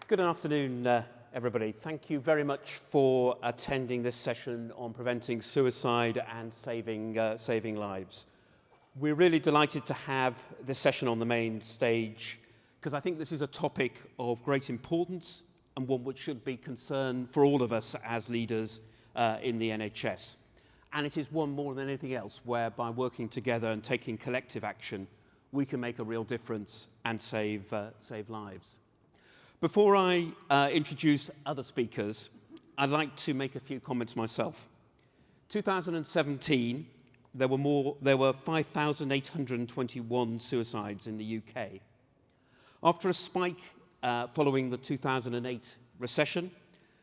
Good afternoon, everybody. Thank you very much for attending this session on preventing suicide and saving lives. We're really delighted to have this session on the main stage because I think this is a topic of great importance and one which should be concern for all of us as leaders in the NHS. And it is one more than anything else where by working together and taking collective action, we can make a real difference and save lives. Before I introduce other speakers, I'd like to make a few comments myself. 2017, there were 5,821 suicides in the UK. After a spike following the 2008 recession,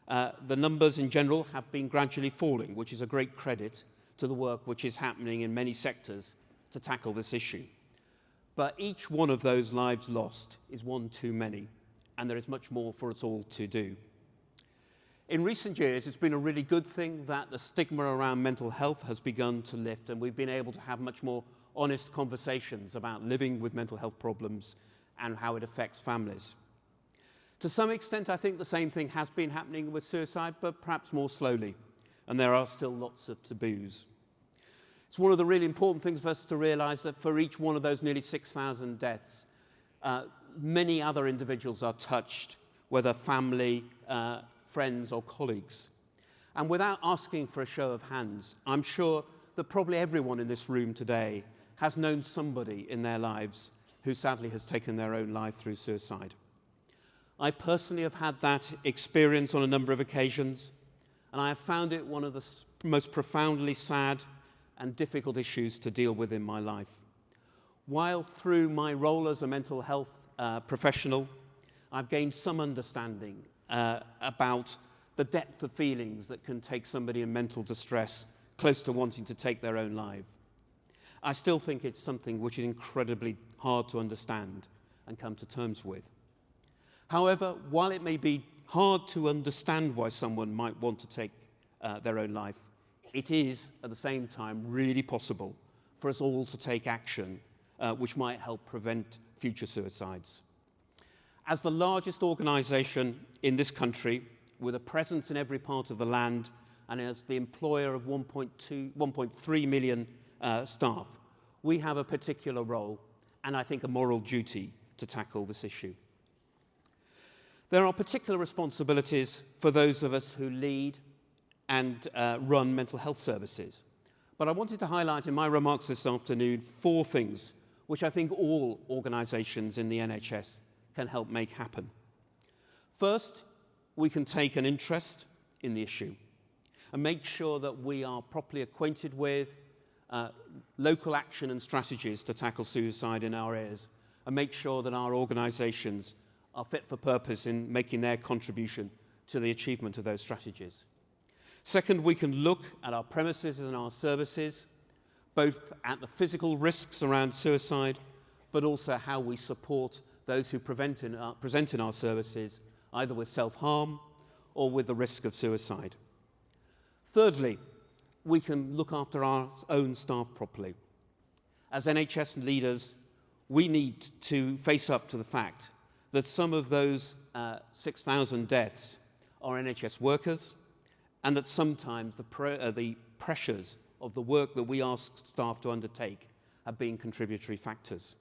the numbers in general have been gradually falling, which is a great credit to the work which is happening in many sectors to tackle this issue. But each one of those lives lost is one too many, and there is much more for us all to do. In recent years, it's been a really good thing that the stigma around mental health has begun to lift, and we've been able to have much more honest conversations about living with mental health problems and how it affects families. To some extent, I think the same thing has been happening with suicide, but perhaps more slowly, and there are still lots of taboos. It's one of the really important things for us to realise that for each one of those nearly 6,000 deaths, many other individuals are touched, whether family, friends or colleagues. And without asking for a show of hands, I'm sure that probably everyone in this room today has known somebody in their lives who sadly has taken their own life through suicide. I personally have had that experience on a number of occasions, and I have found it one of the most profoundly sad and difficult issues to deal with in my life. While through my role as a mental health professional, I've gained some understanding about the depth of feelings that can take somebody in mental distress close to wanting to take their own life. I still think it's something which is incredibly hard to understand and come to terms with. However, while it may be hard to understand why someone might want to take their own life, it is, at the same time, really possible for us all to take action which might help prevent future suicides. As the largest organisation in this country, with a presence in every part of the land, and as the employer of 1.3 million staff, we have a particular role, and I think a moral duty, to tackle this issue. There are particular responsibilities for those of us who lead and run mental health services. But I wanted to highlight in my remarks this afternoon 4 things which I think all organisations in the NHS can help make happen. First, we can take an interest in the issue and make sure that we are properly acquainted with local action and strategies to tackle suicide in our areas, and make sure that our organisations are fit for purpose in making their contribution to the achievement of those strategies. Second, we can look at our premises and our services, both at the physical risks around suicide, but also how we support those who present in our services, either with self-harm or with the risk of suicide. Thirdly, we can look after our own staff properly. As NHS leaders, we need to face up to the fact that some of those 6,000 deaths are NHS workers, and that sometimes the pressures of the work that we ask staff to undertake have been contributory factors.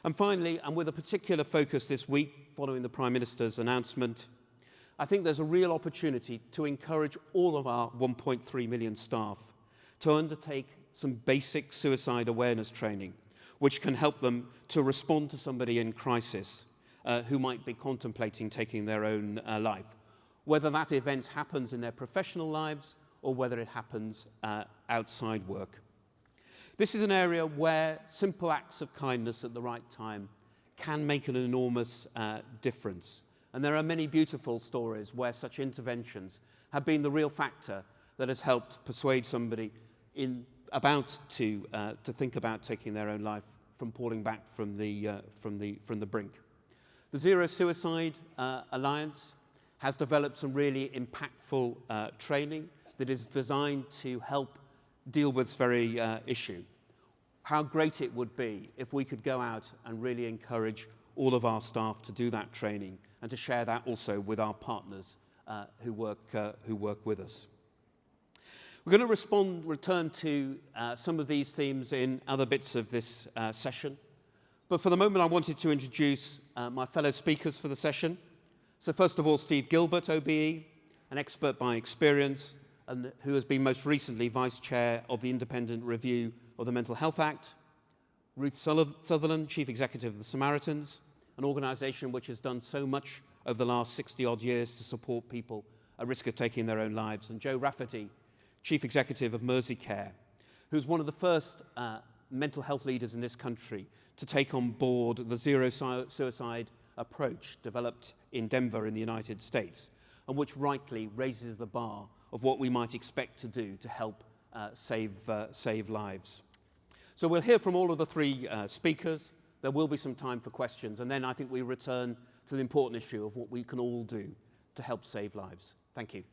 And finally, and with a particular focus this week following the Prime Minister's announcement, I think there's a real opportunity to encourage all of our 1.3 million staff to undertake some basic suicide awareness training, which can help them to respond to somebody in crisis who might be contemplating taking their own life, whether that event happens in their professional lives or whether it happens outside work. This is an area where simple acts of kindness at the right time can make an enormous difference. And there are many beautiful stories where such interventions have been the real factor that has helped persuade somebody about to think about taking their own life from falling back from the brink. The Zero Suicide Alliance has developed some really impactful training that is designed to help deal with this very issue. How great it would be if we could go out and really encourage all of our staff to do that training and to share that also with our partners who work with us. We're going to return to some of these themes in other bits of this session. But for the moment, I wanted to introduce my fellow speakers for the session. So first of all, Gilbert OBE, an expert by experience, and who has been most recently Vice Chair of the Independent Review of the Mental Health Act. Ruth Sutherland, Chief Executive of the Samaritans, an organisation which has done so much over the last 60-odd years to support people at risk of taking their own lives. And Joe Rafferty, Chief Executive of Mersey, who's one of the first mental health leaders in this country to take on board the zero suicide approach developed in Denver in the United States, and which rightly raises the bar of what we might expect to do to help save lives. So we'll hear from all of the three speakers. There will be some time for questions, and then I think we return to the important issue of what we can all do to help save lives. Thank you.